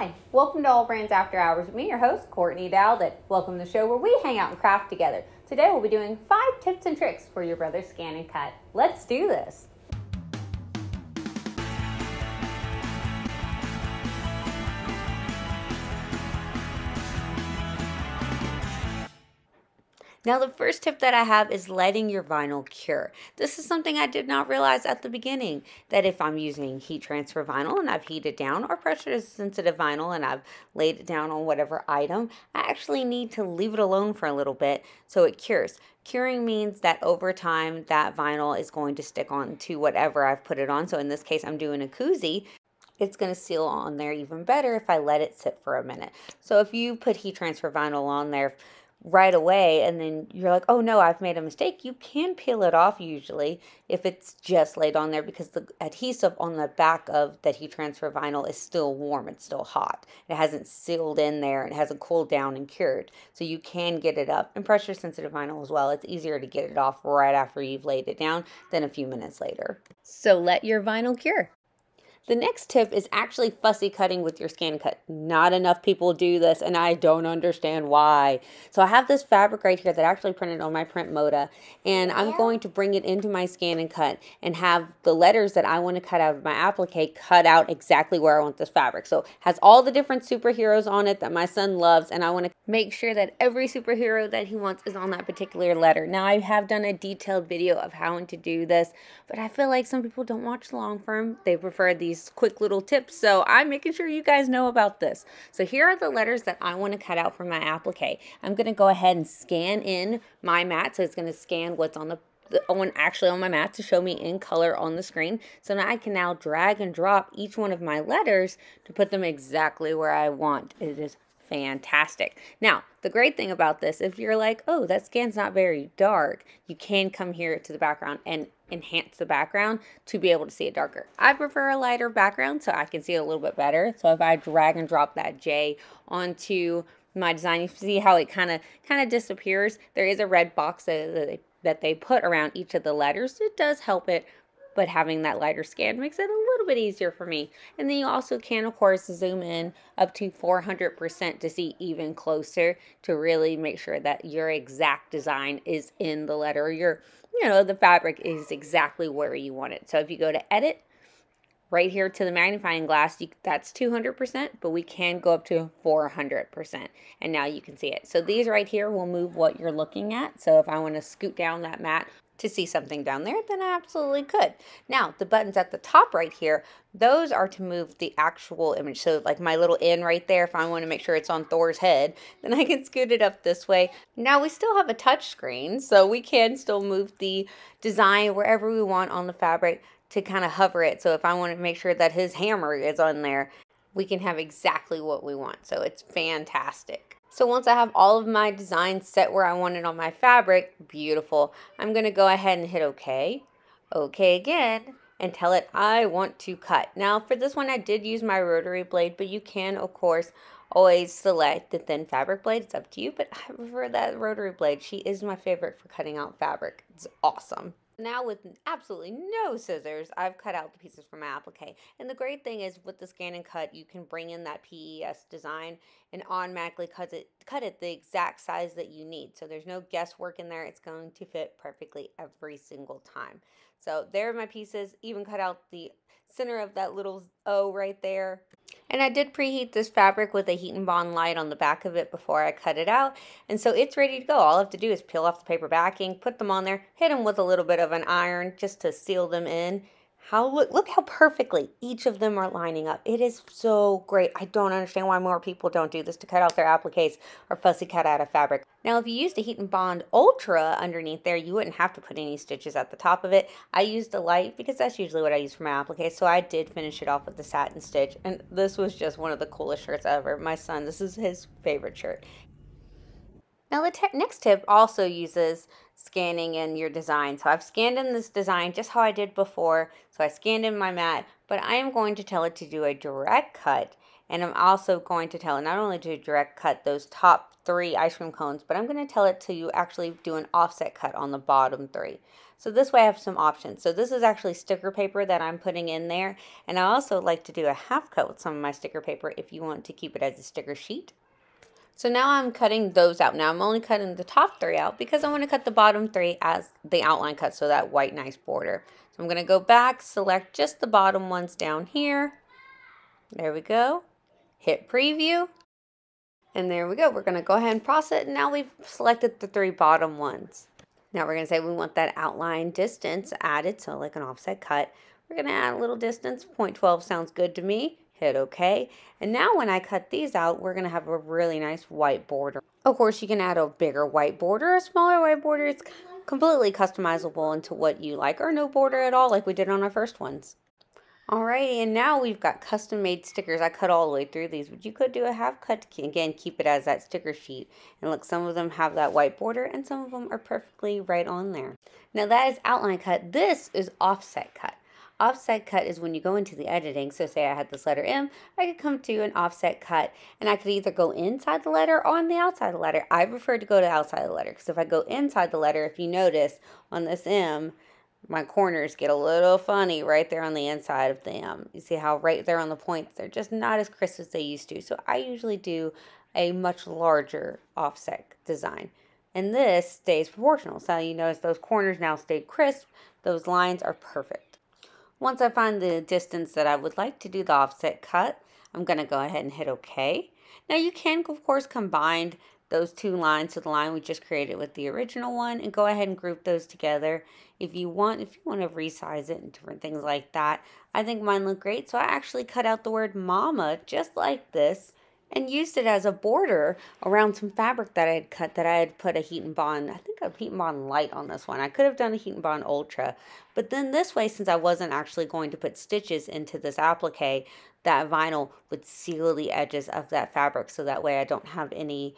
Hi, welcome to AllBrands After Hours with me, your host, Courtney Douthat. Welcome to the show where we hang out and craft together. Today we'll be doing 5 tips and tricks for your Brother ScanNCut. Let's do this. Now the first tip that I have is letting your vinyl cure. This is something I did not realize at the beginning, that if I'm using heat transfer vinyl and I've heated down, or pressure sensitive vinyl and I've laid it down on whatever item, I actually need to leave it alone for a little bit so it cures. Curing means that over time that vinyl is going to stick on to whatever I've put it on. So in this case I'm doing a koozie. It's going to seal on there even better if I let it sit for a minute. So if you put heat transfer vinyl on there right away and then you're like, oh no, I've made a mistake, you can peel it off usually if it's just laid on there, because the adhesive on the back of that heat transfer vinyl is still warm, it's still hot. It hasn't sealed in there and it hasn't cooled down and cured. So you can get it up. And pressure sensitive vinyl as well, it's easier to get it off right after you've laid it down than a few minutes later. So let your vinyl cure. The next tip is actually fussy cutting with your ScanNCut. Not enough people do this, and I don't understand why. So I have this fabric right here that I actually printed on my print moda, and I'm going to bring it into my ScanNCut and have the letters that I want to cut out of my applique cut out exactly where I want this fabric. So it has all the different superheroes on it that my son loves, and I want to make sure that every superhero that he wants is on that particular letter. Now I have done a detailed video of how to do this, but I feel like some people don't watch the long form. They prefer these quick little tips, so I'm making sure you guys know about this. So here are the letters that I want to cut out for my applique. I'm going to go ahead and scan in my mat, so it's going to scan what's on actually on my mat to show me in color on the screen. So now I can now drag and drop each one of my letters to put them exactly where I want. It is fantastic. Now, the great thing about this, if you're like, oh, that scan's not very dark, you can come here to the background and enhance the background to be able to see it darker. I prefer a lighter background so I can see it a little bit better. So if I drag and drop that J onto my design, you see how it kind of disappears. There is a red box that they put around each of the letters. It does help it, but having that lighter scan makes it a little bit easier for me. And then you also can, of course, zoom in up to 400% to see even closer, to really make sure that your exact design is in the letter. The fabric is exactly where you want it. So if you go to edit, right here to the magnifying glass, that's 200%, but we can go up to 400%. And now you can see it. So these right here will move what you're looking at. So if I want to scoot down that mat to see something down there, then I absolutely could. Now, the buttons at the top right here, those are to move the actual image. So like my little N right there, if I want to make sure it's on Thor's head, then I can scoot it up this way. Now we still have a touch screen, so we can still move the design wherever we want on the fabric to kind of hover it. So if I want to make sure that his hammer is on there, we can have exactly what we want. So it's fantastic. So once I have all of my designs set where I want it on my fabric, beautiful, I'm going to go ahead and hit OK, OK again, and tell it I want to cut. Now for this one I did use my rotary blade, but you can of course always select the thin fabric blade. It's up to you, but I prefer that rotary blade. She is my favorite for cutting out fabric. It's awesome. Now with absolutely no scissors, I've cut out the pieces from my applique. And the great thing is with the ScanNCut, you can bring in that PES design and automatically cut it the exact size that you need. So there's no guesswork in there. It's going to fit perfectly every single time. So there are my pieces, even cut out the center of that little O right there. And I did preheat this fabric with a heat and bond light on the back of it before I cut it out. And so it's ready to go. All I have to do is peel off the paper backing, put them on there, hit them with a little bit of an iron just to seal them in. Look how perfectly each of them are lining up. It is so great. I don't understand why more people don't do this to cut out their appliques or fussy cut out of fabric. Now, if you used a Heat and Bond Ultra underneath there, you wouldn't have to put any stitches at the top of it. I used a light because that's usually what I use for my applique, so I did finish it off with the satin stitch. And this was just one of the coolest shirts ever. My son, this is his favorite shirt. Now the next tip also uses scanning in your design. So I've scanned in this design just how I did before. So I scanned in my mat, but I am going to tell it to do a direct cut And I'm also going to tell it not only to direct cut those top 3 ice cream cones, but I'm going to tell it to actually do an offset cut on the bottom 3. So this way I have some options. So this is actually sticker paper that I'm putting in there. And I also like to do a half cut with some of my sticker paper if you want to keep it as a sticker sheet. So now I'm cutting those out. Now I'm only cutting the top 3 out because I want to cut the bottom 3 as the outline cut, so that white nice border. So I'm going to go back, select just the bottom ones down here. There we go. Hit preview. And there we go. We're going to go ahead and process it. And now we've selected the 3 bottom ones. Now we're going to say we want that outline distance added, so like an offset cut. We're going to add a little distance. 0.12 sounds good to me. Hit OK. And now when I cut these out, we're going to have a really nice white border. Of course, you can add a bigger white border, a smaller white border. It's completely customizable into what you like, or no border at all like we did on our first ones. Alrighty, and now we've got custom made stickers. I cut all the way through these, but you could do a half cut to, again, keep it as that sticker sheet. And look, some of them have that white border and some of them are perfectly right on there. Now that is outline cut. This is offset cut. Offset cut is when you go into the editing. So say I had this letter M, I could come to an offset cut and I could either go inside the letter or on the outside of the letter. I prefer to go to the outside of the letter because if I go inside the letter, if you notice on this M, my corners get a little funny right there on the inside of the M. You see how right there on the points, they're just not as crisp as they used to. So I usually do a much larger offset design. And this stays proportional. So you notice those corners now stay crisp. Those lines are perfect. Once I find the distance that I would like to do the offset cut, I'm going to go ahead and hit OK. Now you can, of course, combine those 2 lines to the line we just created with the original one and go ahead and group those together if you want to resize it and different things like that. I think mine look great, so I actually cut out the word mama just like this and used it as a border around some fabric that I had cut, that I had put a Heat and Bond, I think a Heat and Bond Light on this one. I could have done a Heat and Bond Ultra, but then this way, since I wasn't actually going to put stitches into this applique, that vinyl would seal the edges of that fabric, so that way I don't have any,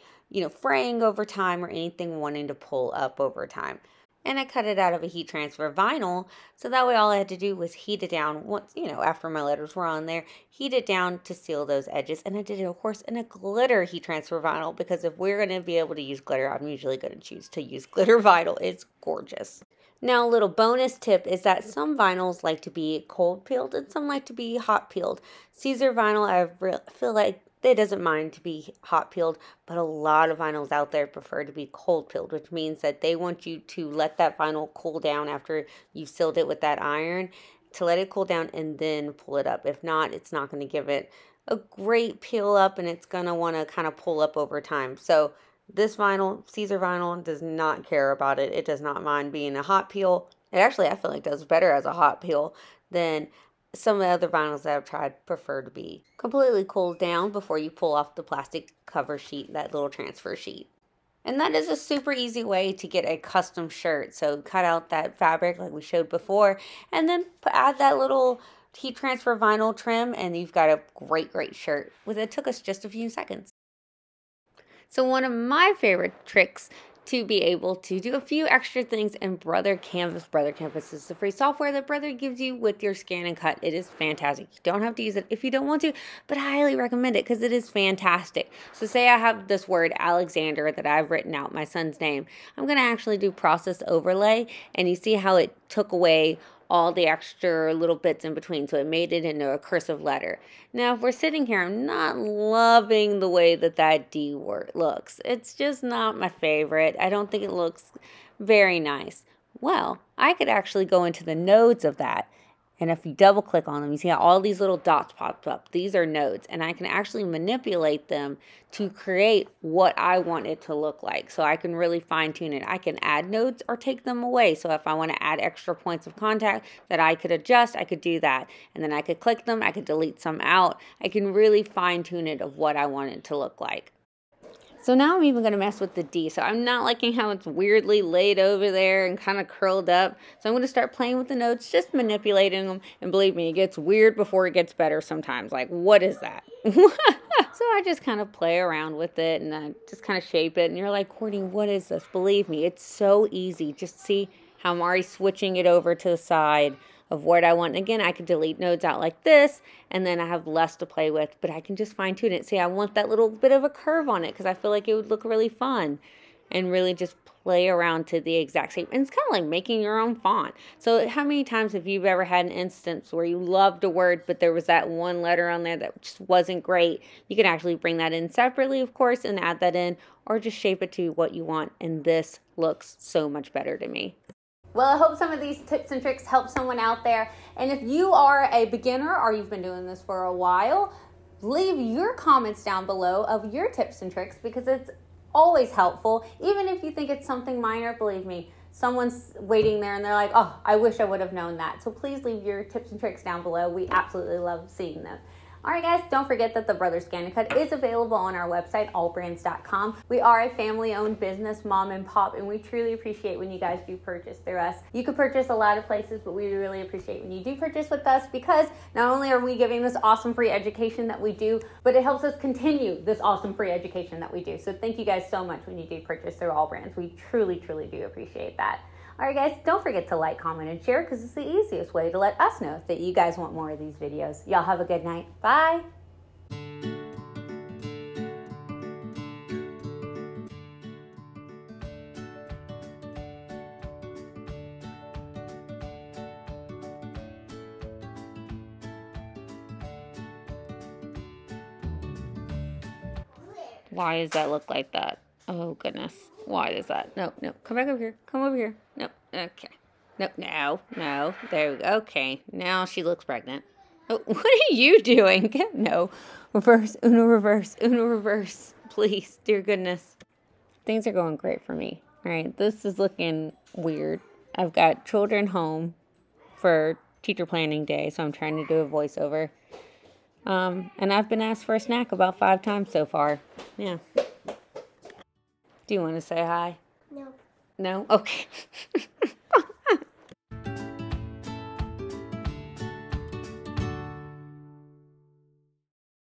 fraying over time or anything wanting to pull up over time. And I cut it out of a heat transfer vinyl, so that way all I had to do was heat it down once, after my letters were on there, heat it down to seal those edges. And I did it, of course, in a glitter heat transfer vinyl, because if we're going to be able to use glitter, I'm usually going to choose to use glitter vinyl. It's gorgeous. Now, a little bonus tip is that some vinyls like to be cold peeled and some like to be hot peeled. Caesar vinyl, I feel like it doesn't mind to be hot peeled, but a lot of vinyls out there prefer to be cold peeled, which means that they want you to let that vinyl cool down after you've sealed it with that iron, to let it cool down and then pull it up. If not, it's not going to give it a great peel up and it's going to want to kind of pull up over time. So this vinyl, Caesar vinyl, does not care about it. It does not mind being a hot peel. It actually, I feel like, does better as a hot peel than some of the other vinyls that I've tried prefer to be completely cooled down before you pull off the plastic cover sheet, that little transfer sheet. And that is a super easy way to get a custom shirt. So cut out that fabric like we showed before, and then add that little heat transfer vinyl trim, and you've got a great, great shirt. It took us just a few seconds. So one of my favorite tricks to be able to do a few extra things in Brother Canvas. Brother Canvas is the free software that Brother gives you with your ScanNCut. It is fantastic. You don't have to use it if you don't want to, but I highly recommend it because it is fantastic. So say I have this word Alexander that I've written out, my son's name. I'm going to actually do process overlay, and you see how it took away all the extra little bits in between, so it made it into a cursive letter. Now, if we're sitting here, I'm not loving the way that D word looks. It's just not my favorite. I don't think it looks very nice. Well, I could actually go into the nodes of that, and if you double click on them, you see how all these little dots popped up. These are nodes, and I can actually manipulate them to create what I want it to look like. So I can really fine tune it. I can add nodes or take them away. So if I want to add extra points of contact that I could adjust, I could do that. And then I could click them, I could delete some out. I can really fine tune it of what I want it to look like. So now I'm even going to mess with the D. So I'm not liking how it's weirdly laid over there and kind of curled up. So I'm going to start playing with the notes, just manipulating them. And believe me, it gets weird before it gets better sometimes. Like, what is that? So I just kind of play around with it and I just kind of shape it. And you're like, Courtney, what is this? Believe me, it's so easy. Just see how I'm already switching it over to the side. of what I want. And again, I could delete nodes out like this, and then I have less to play with, but I can just fine tune it. See, I want that little bit of a curve on it because I feel like it would look really fun, and really just play around to the exact shape. And it's kind of like making your own font. So how many times have you ever had an instance where you loved a word, but there was that one letter on there that just wasn't great? You can actually bring that in separately, of course, and add that in, or just shape it to what you want. And this looks so much better to me. Well, I hope some of these tips and tricks help someone out there. And if you are a beginner or you've been doing this for a while, leave your comments down below of your tips and tricks, because it's always helpful. Even if you think it's something minor, believe me, someone's waiting there and they're like, oh, I wish I would have known that. So please leave your tips and tricks down below. We absolutely love seeing them. All right, guys, don't forget that the Brother ScanNCut is available on our website, allbrands.com. We are a family-owned business, mom and pop, and we truly appreciate when you guys do purchase through us. You can purchase a lot of places, but we really appreciate when you do purchase with us, because not only are we giving this awesome free education that we do, but it helps us continue this awesome free education that we do. So thank you guys so much when you do purchase through AllBrands. We truly, truly do appreciate that. All right, guys, don't forget to like, comment, and share, because it's the easiest way to let us know that you guys want more of these videos. Y'all have a good night. Bye. Why does that look like that? Oh, goodness. Why does that? No, no. Come back over here. Come over here. No. Okay. No, no, no. There we go. Okay. Now she looks pregnant. Oh, what are you doing? No. Reverse. Uno reverse. Uno reverse. Please. Dear goodness. Things are going great for me. All right. This is looking weird. I've got children home for teacher planning day, so I'm trying to do a voiceover. And I've been asked for a snack about 5 times so far. Yeah. Do you want to say hi? No. No? Okay.